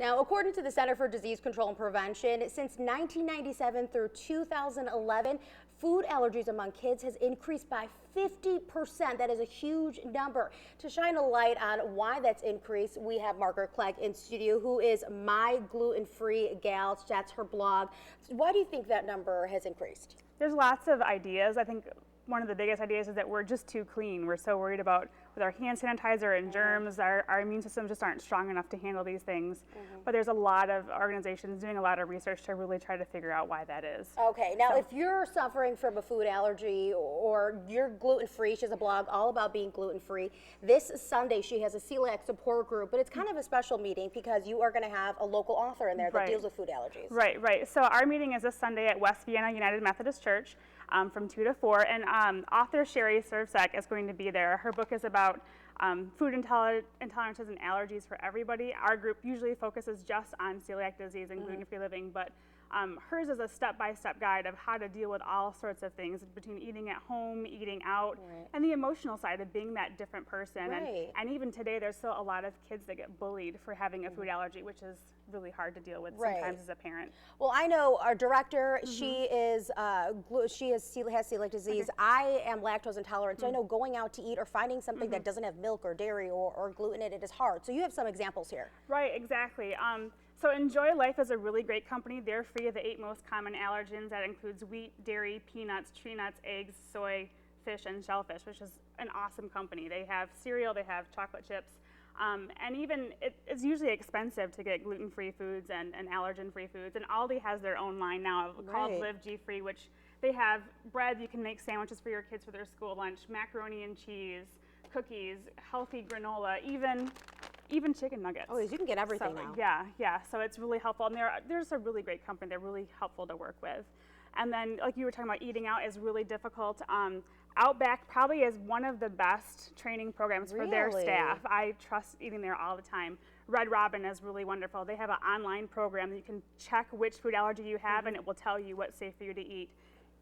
Now, according to the Center for Disease Control and Prevention, since 1997 through 2011, food allergies among kids has increased by 50%. That is a huge number. To shine a light on why that's increased, we have Margaret Clegg in studio, who is My Gluten Free Gal. That's her blog. Why do you think that number has increased? There's lots of ideas. I think one of the biggest ideas is that we're just too clean. We're so worried about with our hand sanitizer and germs, our immune systems just aren't strong enough to handle these things. But there's a lot of organizations doing a lot of research to really try to figure out why that is. Okay, now if you're suffering from a food allergy or you're gluten-free, she has a blog all about being gluten-free. This Sunday she has a celiac support group, but it's kind of a special meeting because you are going to have a local author in there that deals with food allergies. Right. So our meeting is this Sunday at West Vienna United Methodist Church from 2 to 4, and author Sherry Servsek is going to be there. Her book is about food intolerances and allergies for everybody. Our group usually focuses just on celiac disease and gluten-free living, but hers is a step-by-step guide of how to deal with all sorts of things between eating at home, eating out, and the emotional side of being that different person. And even today, there's still a lot of kids that get bullied for having a food allergy, which is really hard to deal with sometimes as a parent. Well, I know our director, she has celiac disease. I am lactose intolerant, so I know going out to eat or finding something that doesn't have milk or dairy or gluten in it is hard. So you have some examples here. Right, exactly. So Enjoy Life is a really great company. They're free of the 8 most common allergens. That includes wheat, dairy, peanuts, tree nuts, eggs, soy, fish, and shellfish, which is an awesome company. They have cereal, they have chocolate chips, and even it's usually expensive to get gluten-free foods and allergen-free foods. And Aldi has their own line now called Live G-Free, which they have bread. You can make sandwiches for your kids for their school lunch, macaroni and cheese, cookies, healthy granola, even chicken nuggets. Oh, you can get everything now. Yeah. So it's really helpful, and there's a really great company. They're really helpful to work with. And then, like you were talking about, eating out is really difficult. Outback probably is one of the best training programs for their staff. I trust eating there all the time. Red Robin is really wonderful. They have an online program that you can check which food allergy you have, and it will tell you what's safe for you to eat.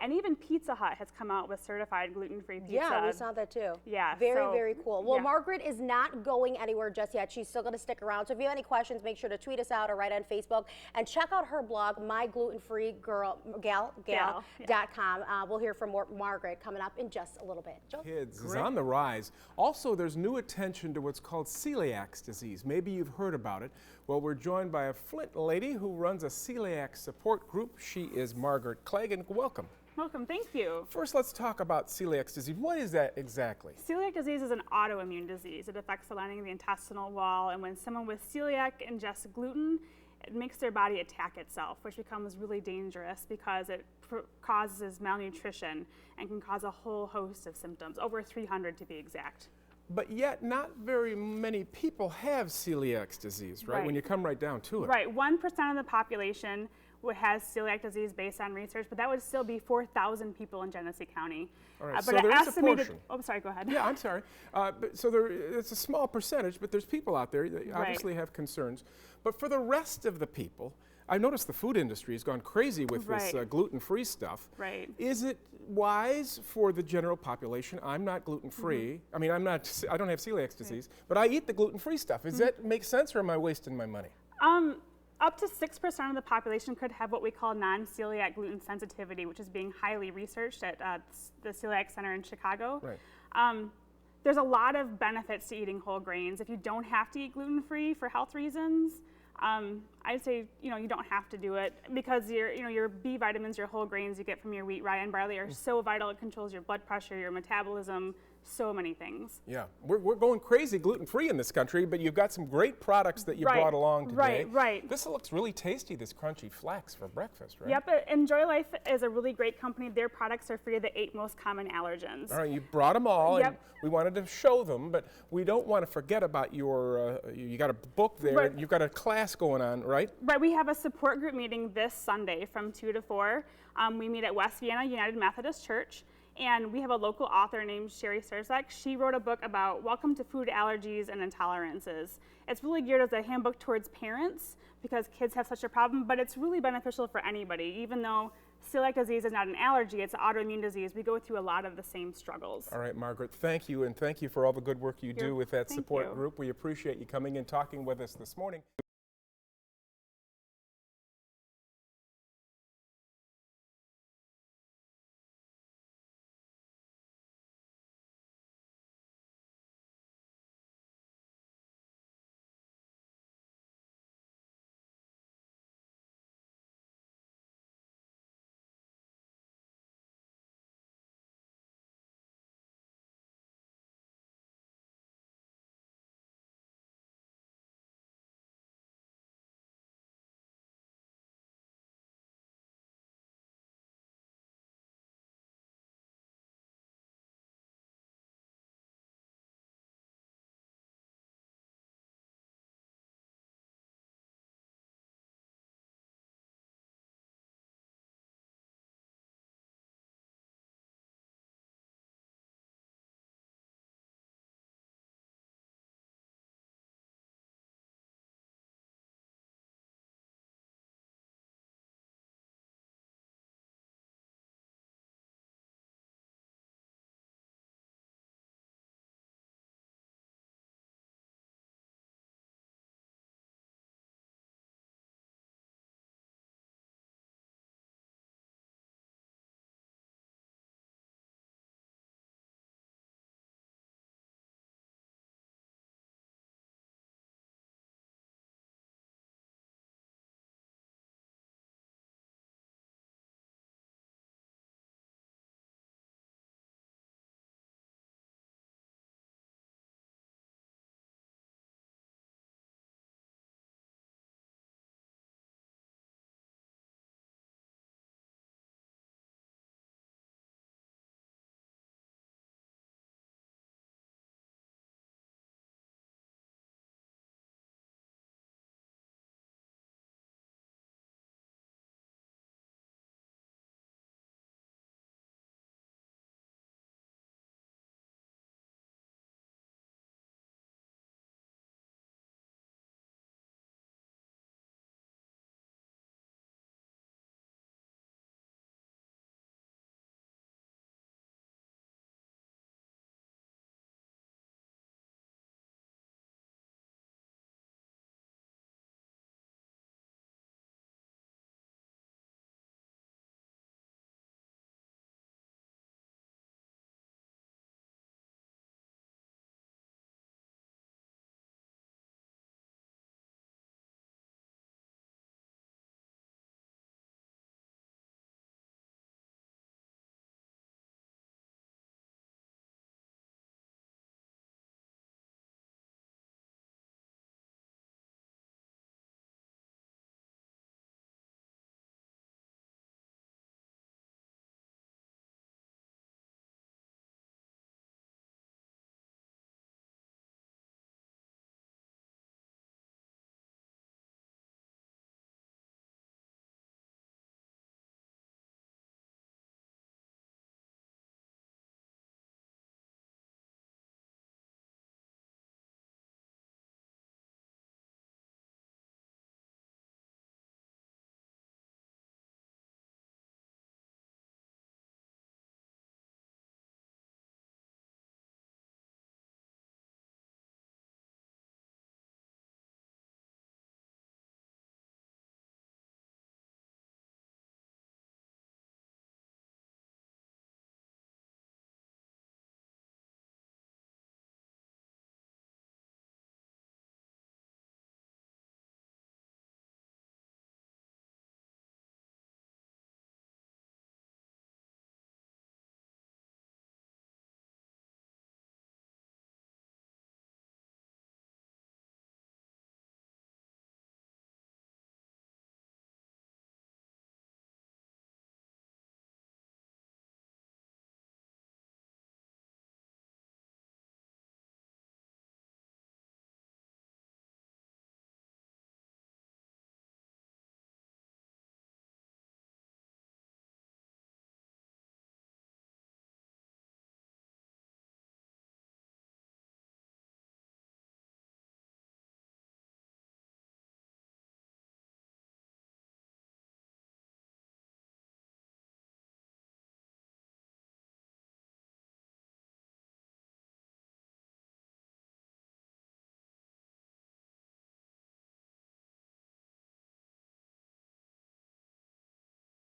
And even Pizza Hut has come out with certified gluten-free pizza. Yeah, we saw that too. Yeah. Very cool. Well, Margaret is not going anywhere just yet. She's still going to stick around. So if you have any questions, make sure to tweet us out or write on Facebook. And check out her blog, myglutenfreegal.com. We'll hear from Margaret coming up in just a little bit. Joel? Kids is on the rise. Also, there's new attention to what's called celiac disease. Maybe you've heard about it. Well, we're joined by a Flint lady who runs a celiac support group. She is Margaret Clegg, and welcome. Welcome, thank you. First, let's talk about celiac disease. What is that exactly? Celiac disease is an autoimmune disease. It affects the lining of the intestinal wall, and when someone with celiac ingests gluten, it makes their body attack itself, which becomes really dangerous because it causes malnutrition and can cause a whole host of symptoms, over 300 to be exact. But yet, not very many people have celiac disease, right? When you come right down to it. Right, 1% of the population has celiac disease based on research, but that would still be 4,000 people in Genesee County. All right, so there is a portion. Oh, sorry, go ahead. Yeah, I'm sorry. So it's a small percentage, but there's people out there that obviously have concerns. But for the rest of the people, I noticed the food industry has gone crazy with this gluten-free stuff. Right. Is it wise for the general population? I'm not gluten-free. I mean, I don't have celiac disease, but I eat the gluten-free stuff. Does that make sense, or am I wasting my money? Up to 6% of the population could have what we call non-celiac gluten sensitivity, which is being highly researched at the Celiac Center in Chicago. Right. There's a lot of benefits to eating whole grains. If you don't have to eat gluten-free for health reasons, I'd say you don't have to do it, because your B vitamins, your whole grains you get from your wheat, rye, and barley are so vital. It controls your blood pressure, your metabolism, so many things. Yeah, we're going crazy gluten-free in this country, but you've got some great products that you brought along today. Right. This looks really tasty, this crunchy flax for breakfast, right? Yep, Enjoy Life is a really great company. Their products are free of the 8 most common allergens. All right, you brought them all, and we wanted to show them, but we don't want to forget about your, you got a book there, you've got a class going on, right? Right, we have a support group meeting this Sunday from 2 to 4. We meet at West Vienna United Methodist Church. And we have a local author named Sherry Servsek. She wrote a book about welcome to food allergies and intolerances. It's really geared as a handbook towards parents because kids have such a problem, but it's really beneficial for anybody. Even though celiac disease is not an allergy, it's an autoimmune disease, we go through a lot of the same struggles. All right, Margaret, thank you, and thank you for all the good work you do with that support group. We appreciate you coming and talking with us this morning.